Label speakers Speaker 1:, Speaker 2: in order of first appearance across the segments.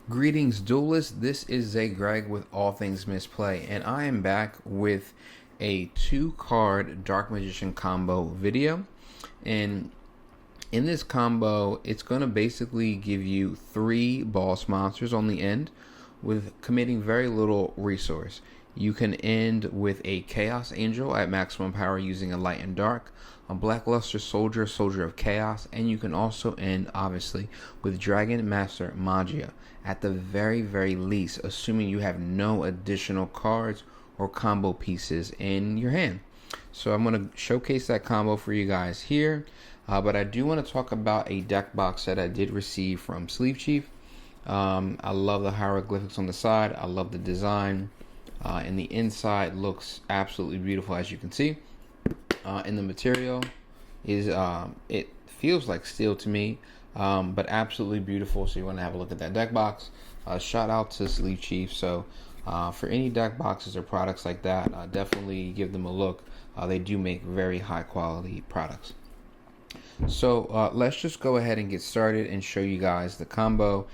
Speaker 1: Greetings, duelists. This is Zay Greg with All Things Misplay, and I am back with a 2-card Dark Magician combo video. And in this combo, it's going to basically give you 3 boss monsters on the end with committing very little resource. You can end with a Chaos Angel at maximum power using a Light and Dark, a Blackluster Soldier, Soldier of Chaos, and you can also end, obviously, with Dragon Master Magia, at the very least, assuming you have no additional cards or combo pieces in your hand. So I'm going to showcase that combo for you guys here, but I do want to talk about a deck box that I did receive from Sleeve Chief. I love the hieroglyphics on the side. I love the design. And the inside looks absolutely beautiful, as you can see. And the material is, it feels like steel to me, but absolutely beautiful. So you want to have a look at that deck box. Shout out to Sleeve Chief. So for any deck boxes or products like that, definitely give them a look. They do make very high quality products. So let's just go ahead and get started and show you guys the combo.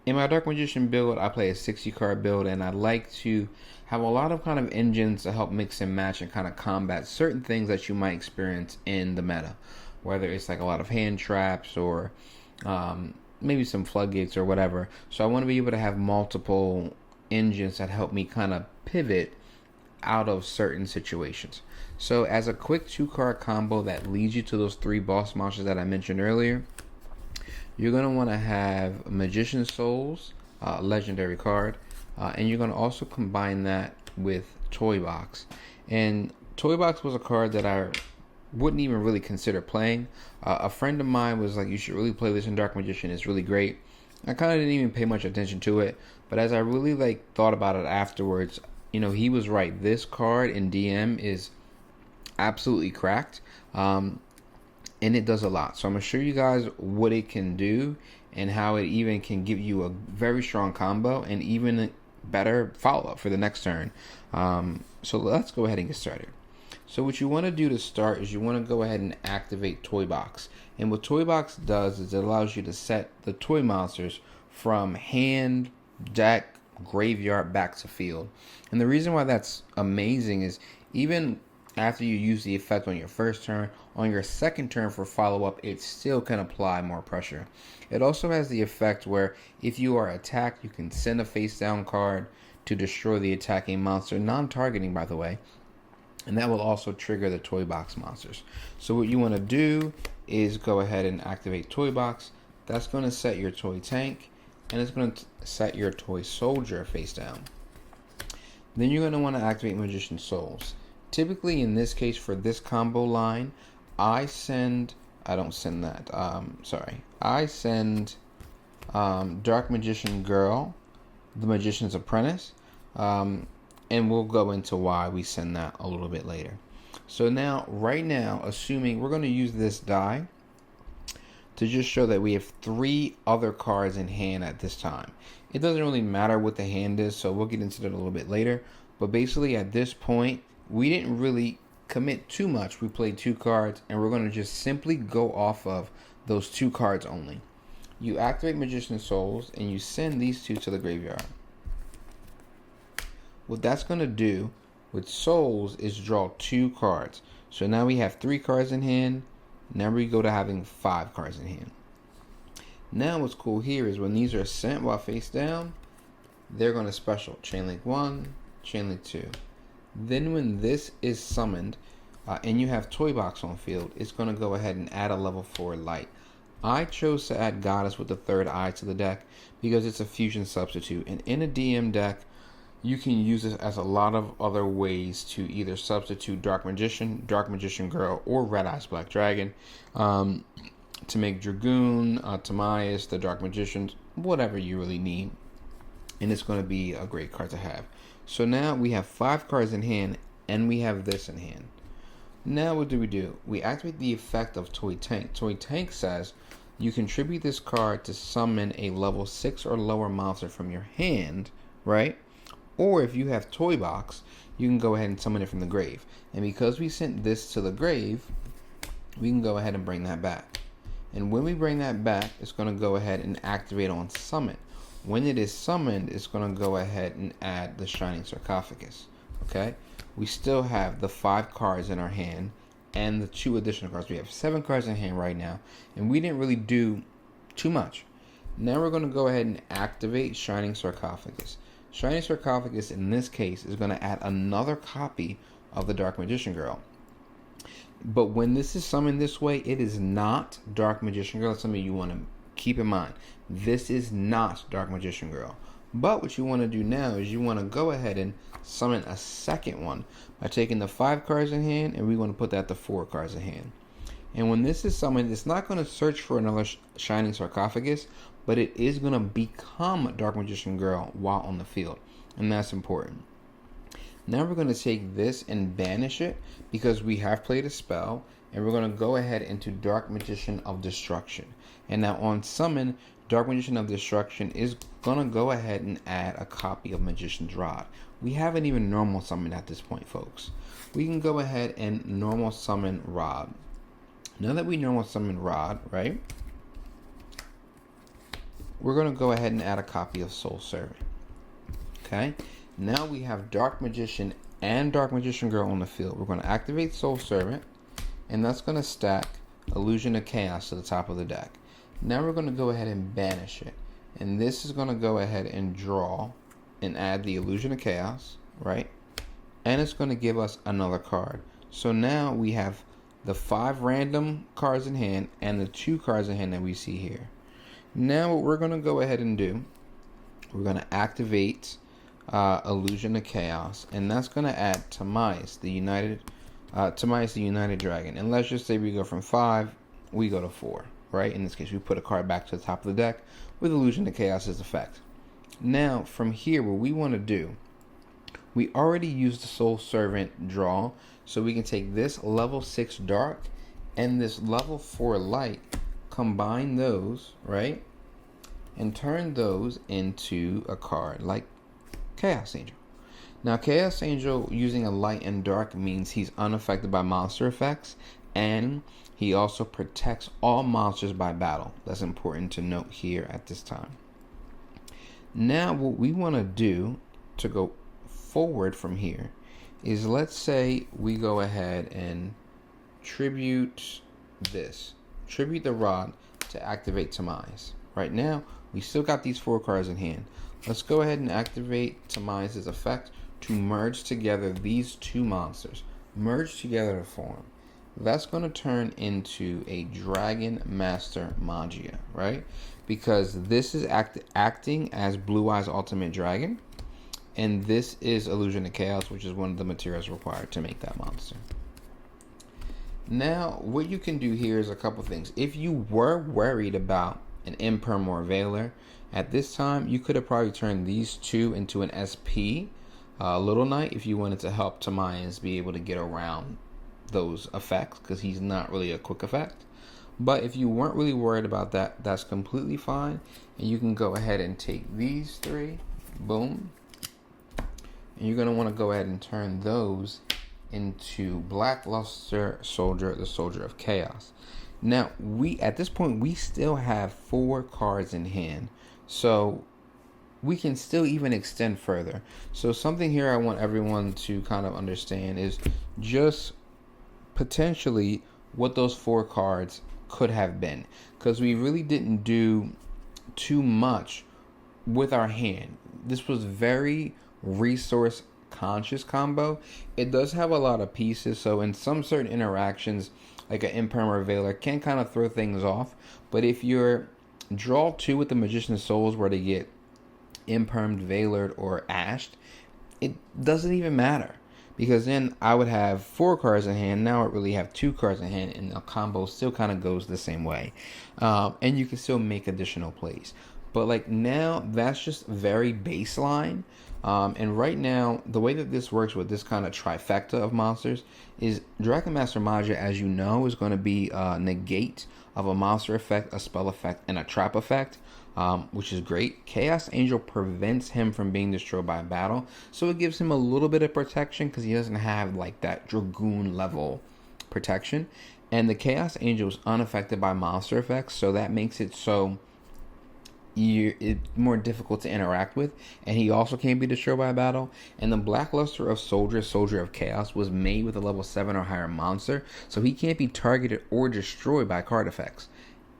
Speaker 1: In my Dark Magician build, I play a 60 card build, and I like to have a lot of kind of engines to help mix and match and kind of combat certain things that you might experience in the meta, whether it's like a lot of hand traps or maybe some floodgates or whatever. So I want to be able to have multiple engines that help me kind of pivot out of certain situations. So as a quick 2-card combo that leads you to those 3 boss monsters that I mentioned earlier, you're going to want to have Magician Souls, legendary card, and you're going to also combine that with Toy Box. And Toy Box was a card that I wouldn't even really consider playing. A friend of mine was like, you should really play this in Dark Magician, it's really great. I kind of didn't even pay much attention to it, but as I really thought about it afterwards, you know, he was right. This card in DM is absolutely cracked. And it does a lot. So I'm going to show you guys what it can do and how it even can give you a very strong combo and even better follow-up for the next turn. So let's go ahead and get started. So what you want to do to start is you want to go ahead and activate Toy Box. And what Toy Box does is it allows you to set the toy monsters from hand, deck, graveyard back to field. And the reason why that's amazing is even after you use the effect on your first turn, on your second turn for follow-up, it still can apply more pressure. It also has the effect where if you are attacked, you can send a face-down card to destroy the attacking monster, non-targeting by the way, and that will also trigger the Toy Box monsters. So what you want to do is go ahead and activate Toy Box. That's going to set your Toy Tank, and it's going to set your Toy Soldier face down. Then you're going to want to activate Magician Souls. Typically, in this case, for this combo line, I send Dark Magician Girl, the Magician's Apprentice, and we'll go into why we send that a little bit later. So now, right now, assuming we're going to use this die to just show that we have 3 other cards in hand at this time. It doesn't really matter what the hand is, so we'll get into that a little bit later. But basically, at this point, we didn't really commit too much. We played 2 cards, and we're going to just simply go off of those 2 cards only. You activate Magician Souls, and you send these 2 to the graveyard. What that's going to do with Souls is draw 2 cards. So now we have 3 cards in hand. Now we go to having 5 cards in hand. Now what's cool here is when these are sent while face down, they're going to special. Chain Link 1, Chain Link 2. Then when this is summoned and you have Toy Box on field, it's going to go ahead and add a level 4 light. I chose to add Goddess with the 3rd eye to the deck because it's a fusion substitute. And in a DM deck, you can use this as a lot of other ways to either substitute Dark Magician Girl, or Red Eyes Black Dragon to make Dragoon, Timaeus, the Dark Magicians, whatever you really need. And it's going to be a great card to have. So now we have 5 cards in hand, and we have this in hand. Now what do? We activate the effect of Toy Tank. Toy Tank says you contribute this card to summon a level 6 or lower monster from your hand, right? Or if you have Toy Box, you can go ahead and summon it from the grave. And because we sent this to the grave, we can go ahead and bring that back. And when we bring that back, it's going to go ahead and activate on summon. When it is summoned, it's going to go ahead and add the Shining Sarcophagus. Okay? We still have the 5 cards in our hand and the 2 additional cards. We have 7 cards in hand right now, and we didn't really do too much. Now we're going to go ahead and activate Shining Sarcophagus. Shining Sarcophagus, in this case, is going to add another copy of the Dark Magician Girl. But when this is summoned this way, it is not Dark Magician Girl. That's something you want to keep in mind. This is not Dark Magician Girl. But what you want to do now is you want to go ahead and summon a second one by taking the 5 cards in hand, and we want to put that to 4 cards in hand. And when this is summoned, it's not going to search for another Shining Sarcophagus, but it is going to become Dark Magician Girl while on the field. And that's important. Now we're going to take this and banish it because we have played a spell, and we're going to go ahead into Dark Magician of Destruction. And now on summon, Dark Magician of Destruction is going to go ahead and add a copy of Magician's Rod. We haven't even normal summoned at this point, folks. We can go ahead and normal summon Rod. Now that we normal summon Rod, right, we're going to go ahead and add a copy of Soul Servant. Okay? Now we have Dark Magician and Dark Magician Girl on the field. We're going to activate Soul Servant, and that's going to stack Illusion of Chaos to the top of the deck. Now we're going to go ahead and banish it. And this is going to go ahead and draw and add the Illusion of Chaos, right? And it's going to give us another card. So now we have the 5 random cards in hand and the 2 cards in hand that we see here. Now what we're going to go ahead and do, we're going to activate Illusion of Chaos, and that's going to add Timaeus, the United Dragon. And let's just say we go from 5, we go to 4, right? In this case, we put a card back to the top of the deck with Illusion of Chaos's effect. Now, from here, what we want to do, we already used the Soul Servant draw, so we can take this level 6 Dark and this level 4 Light, combine those, right? And turn those into a card like Chaos Angel. Now, Chaos Angel using a light and dark means he's unaffected by monster effects, and he also protects all monsters by battle. That's important to note here at this time. Now, what we want to do to go forward from here is, let's say we go ahead and tribute the Rod to activate Timaeus. Right now, we still got these 4 cards in hand. Let's go ahead and activate Timaeus' effect to merge together these 2 monsters. Merge together to form. That's going to turn into a Dragon Master Magia, right? Because this is acting as Blue Eye's Ultimate Dragon. And this is Illusion of Chaos, which is one of the materials required to make that monster. Now, what you can do here is a couple things. If you were worried about an Imperm or a Veiler, at this time, you could have probably turned these 2 into an SP, Little Knight, if you wanted to help Timaeus be able to get around those effects, because he's not really a quick effect. But if you weren't really worried about that, that's completely fine. And you can go ahead and take these 3, boom. And you're going to want to go ahead and turn those into Blackluster Soldier, the Soldier of Chaos. Now, at this point, we still have 4 cards in hand. So we can still even extend further. So something here I want everyone to kind of understand is just potentially what those 4 cards could have been. Because we really didn't do too much with our hand. This was very resource conscious combo. It does have a lot of pieces, so in some certain interactions, like an Imperm or Veiler can kind of throw things off. But if you're draw 2 with the Magician's Souls where they get Impermed, Veilered, or Ashed, it doesn't even matter. Because then I would have 4 cards in hand, now I really have 2 cards in hand, and the combo still kind of goes the same way. And you can still make additional plays. But like now, that's just very baseline. And right now, the way that this works with this kind of trifecta of monsters is Dragon Master Magia, as you know, is going to be negate of a monster effect, a spell effect, and a trap effect, which is great. Chaos Angel prevents him from being destroyed by battle, so it gives him a little bit of protection because he doesn't have like that Dragoon level protection. And the Chaos Angel is unaffected by monster effects, so that makes it so it's more difficult to interact with, and he also can't be destroyed by battle. And the Blackluster of Soldier of Chaos, was made with a level 7 or higher monster, so he can't be targeted or destroyed by card effects.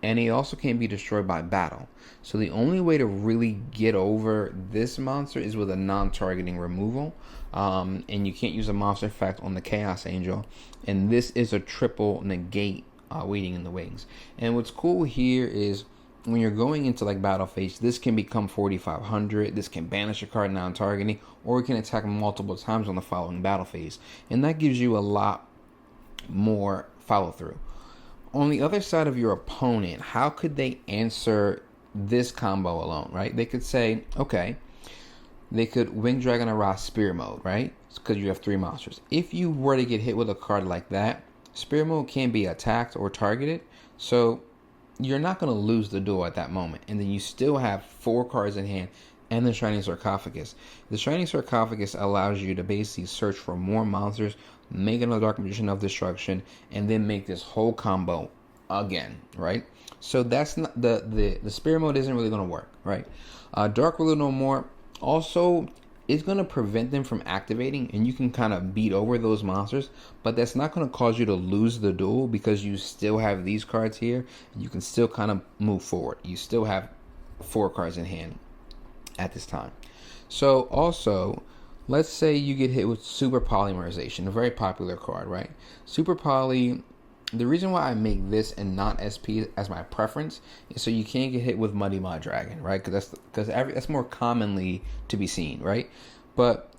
Speaker 1: And he also can't be destroyed by battle. So the only way to really get over this monster is with a non-targeting removal. And you can't use a monster effect on the Chaos Angel. And this is a triple negate waiting in the wings. And what's cool here is when you're going into like battle phase, this can become 4,500. This can banish a card non-targeting, or it can attack multiple times on the following battle phase. And that gives you a lot more follow through. On the other side of your opponent, how could they answer this combo alone, right? They could say, okay, they could Wing Dragon Ara Spear Mode, right? Because you have 3 monsters. If you were to get hit with a card like that, Spear Mode can be attacked or targeted, so you're not going to lose the duel at that moment. And then you still have 4 cards in hand and the Shining Sarcophagus. The Shining Sarcophagus allows you to basically search for more monsters, make another Dark Magician of Destruction, and then make this whole combo again, right? So that's not the Spirit Mode isn't really going to work, right? Dark Ruler No More also is going to prevent them from activating, and you can kind of beat over those monsters, but that's not going to cause you to lose the duel, because you still have these cards here, and you can still kind of move forward. You still have 4 cards in hand at this time. So also, let's say you get hit with Super Polymerization, a very popular card, right? Super Poly, the reason why I make this and not SP as my preference is so you can't get hit with Muddy Mud Dragon, right? Because that's more commonly to be seen, right? But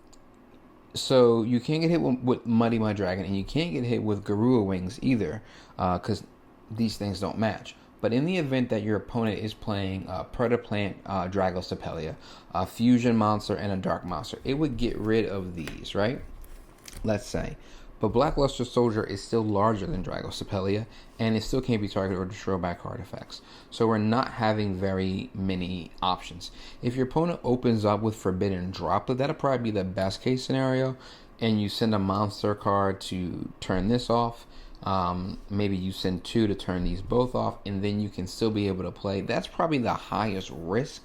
Speaker 1: so you can't get hit with Muddy Mud Dragon, and you can't get hit with Garua Wings either, because these things don't match. But in the event that your opponent is playing Predaplant, Dragostapelia, a Fusion monster, and a Dark monster, it would get rid of these, right? Let's say. But Blackluster Soldier is still larger than Dragostapelia, and it still can't be targeted or destroyed by card effects. So we're not having very many options. If your opponent opens up with Forbidden Droplet, that'll probably be the best case scenario, and you send a monster card to turn this off. Maybe you send 2 to turn these both off, and then you can still be able to play. That's probably the highest risk.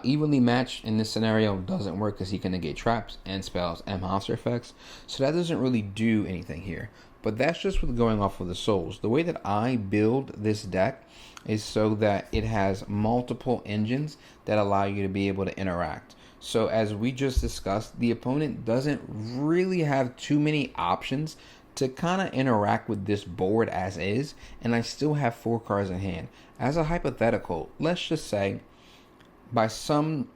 Speaker 1: Evenly matched in this scenario doesn't work, because he can negate traps and spells and monster effects, so that doesn't really do anything here. But that's just with going off of the souls. The way that I build this deck is so that it has multiple engines that allow you to be able to interact. So as we just discussed, the opponent doesn't really have too many options to kind of interact with this board as is, and I still have 4 cards in hand. As a hypothetical, let's just say by some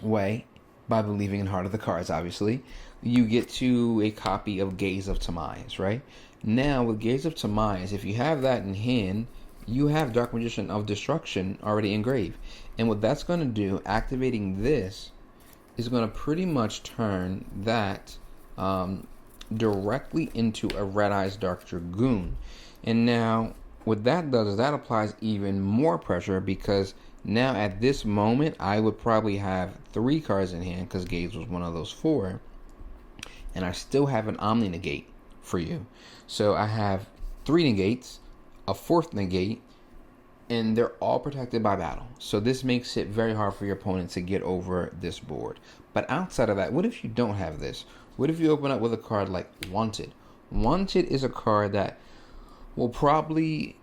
Speaker 1: way, by believing in Heart of the Cards, obviously, you get to a copy of Gaze of Timaeus, right? Now, with Gaze of Timaeus, if you have that in hand, you have Dark Magician of Destruction already engraved. And what that's going to do, activating this, is going to pretty much turn that directly into a Red Eyes Dark Dragoon. And now, what that does is that applies even more pressure, because now at this moment, I would probably have 3 cards in hand, because Gaze was one of those 4. And I still have an Omni Negate for you. So I have 3 negates, a 4th negate, and they're all protected by battle. So this makes it very hard for your opponent to get over this board. But outside of that, what if you don't have this? What if you open up with a card like Wanted? Wanted is a card that will probably...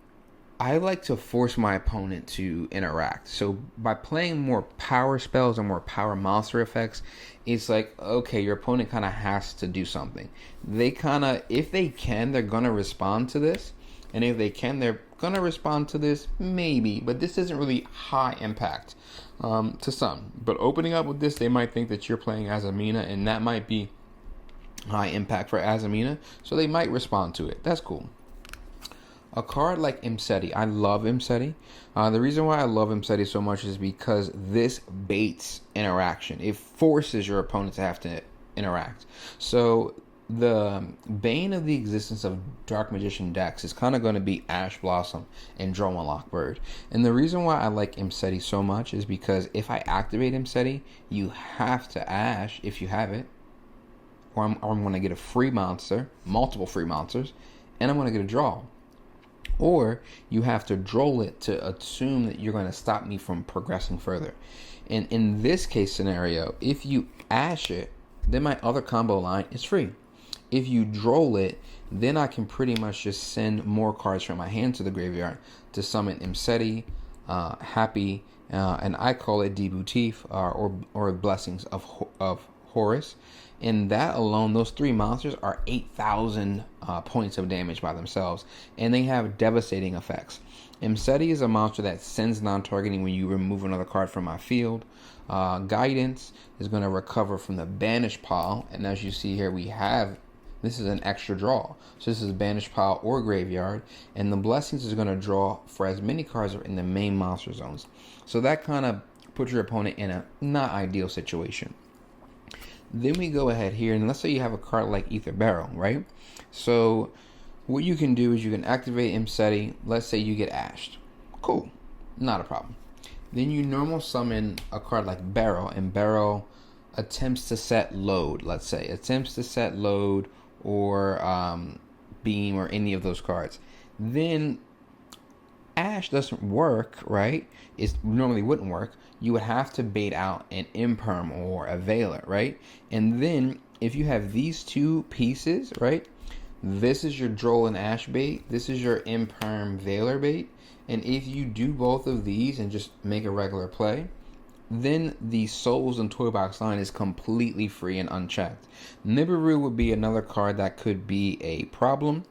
Speaker 1: I like to force my opponent to interact. So by playing more power spells and more power monster effects, it's like, okay, your opponent kind of has to do something. They kind of, if they can, they're going to respond to this. And if they can, they're going to respond to this, maybe. But this isn't really high impact to some. But opening up with this, they might think that you're playing Azamina, and that might be high impact for Azamina. So they might respond to it. That's cool. A card like Imseti, I love Imseti. The reason why I love Imseti so much is because this baits interaction. It forces your opponent to have to interact. So the bane of the existence of Dark Magician decks is kind of going to be Ash Blossom and Droma Lockbird. And the reason why I like Imseti so much is because if I activate Imseti, you have to Ash if you have it. Or I'm going to get a free monster, multiple free monsters, and I'm going to get a draw. or you have to droll it to assume that you're going to stop me from progressing further. And in this case scenario, if you ash it, then my other combo line is free. If you droll it, then I can pretty much just send more cards from my hand to the graveyard to summon Imseti, Happy, and I call it Debutif, or Blessings of Horus. And that alone, those 3 monsters are 8,000 points of damage by themselves, and they have devastating effects. Imseti is a monster that sends non-targeting when you remove another card from my field. Guidance is going to recover from the banish pile, and as you see here, this is an extra draw. So this is banish pile or graveyard, and the blessings is going to draw for as many cards in the main monster zones. So that kind of puts your opponent in a not ideal situation. Then we go ahead here, and let's say you have a card like Ether Barrel, right? So what you can do is you can activate Imseti. Let's say you get ashed. Cool. Not a problem. Then you normal summon a card like Barrel, and Barrel attempts to set load, let's say. Attempts to set load or beam or any of those cards. Then ash doesn't work, right? It normally wouldn't work. You would have to bait out an imperm or a veiler, right? And then if you have these 2 pieces, right? This is your droll and ash bait. This is your imperm veiler bait. And if you do both of these and just make a regular play, then the Souls and Toy Box line is completely free and unchecked. Nibiru would be another card that could be a problem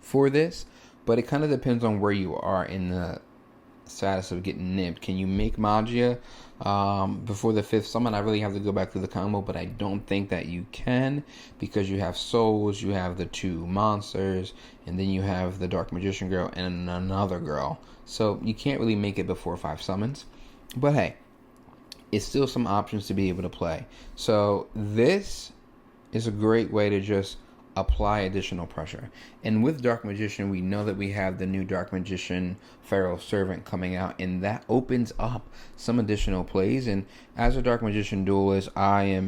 Speaker 1: for this, but it kind of depends on where you are in the status of getting nibbed. Can you make Magia before the 5th summon? I really have to go back through the combo, but I don't think that you can, because you have Souls, you have the 2 monsters, and then you have the Dark Magician girl and another girl. So you can't really make it before 5 summons. But hey, it's still some options to be able to play. So this is a great way to just apply additional pressure. And with Dark Magician, we know that we have the new Dark Magician Pharaoh Servant coming out, and that opens up some additional plays. And as a Dark Magician duelist, I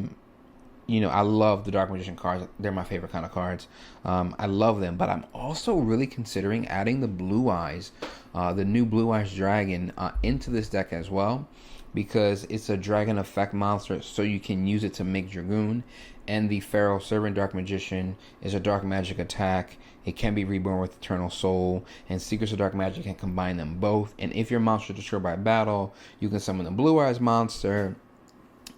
Speaker 1: love the Dark Magician cards. They're my favorite kind of cards. I love them, but I'm also really considering adding the Blue Eyes, the new Blue Eyes Dragon, into this deck as well, because it's a dragon effect monster, so you can use it to make Dragoon. And the Pharaoh Servant Dark Magician is a dark magic attack. It can be reborn with Eternal Soul, and Secrets of Dark Magic can combine them both. And if your monster is destroyed by battle, you can summon the Blue Eyes monster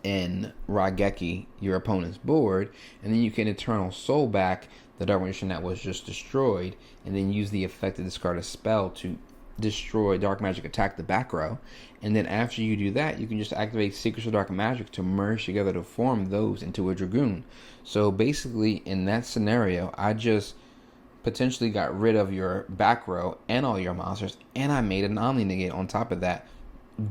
Speaker 1: and Raigeki, your opponent's board, and then you can Eternal Soul back the Dark Magician that was just destroyed, and then use the effect to discard a spell to destroy Dark Magic attack the back row. And then after you do that, you can just activate Secrets of Dark Magic to merge together to form those into a Dragoon. So basically, in that scenario, I just potentially got rid of your back row and all your monsters, and I made an Omni Negate on top of that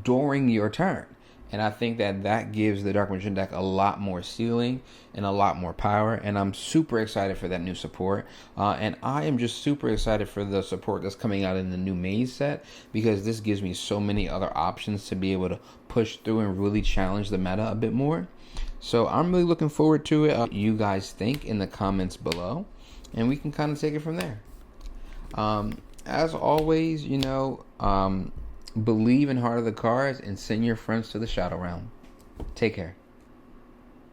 Speaker 1: during your turn. And I think that gives the Dark Magician deck a lot more ceiling and a lot more power. And I'm super excited for that new support. And I am just super excited for the support that's coming out in the new Maze set, because this gives me so many other options to be able to push through and really challenge the meta a bit more. So I'm really looking forward to it. You guys think in the comments below, and we can kind of take it from there. As always, believe in Heart of the Cards and send your friends to the Shadow Realm. Take care.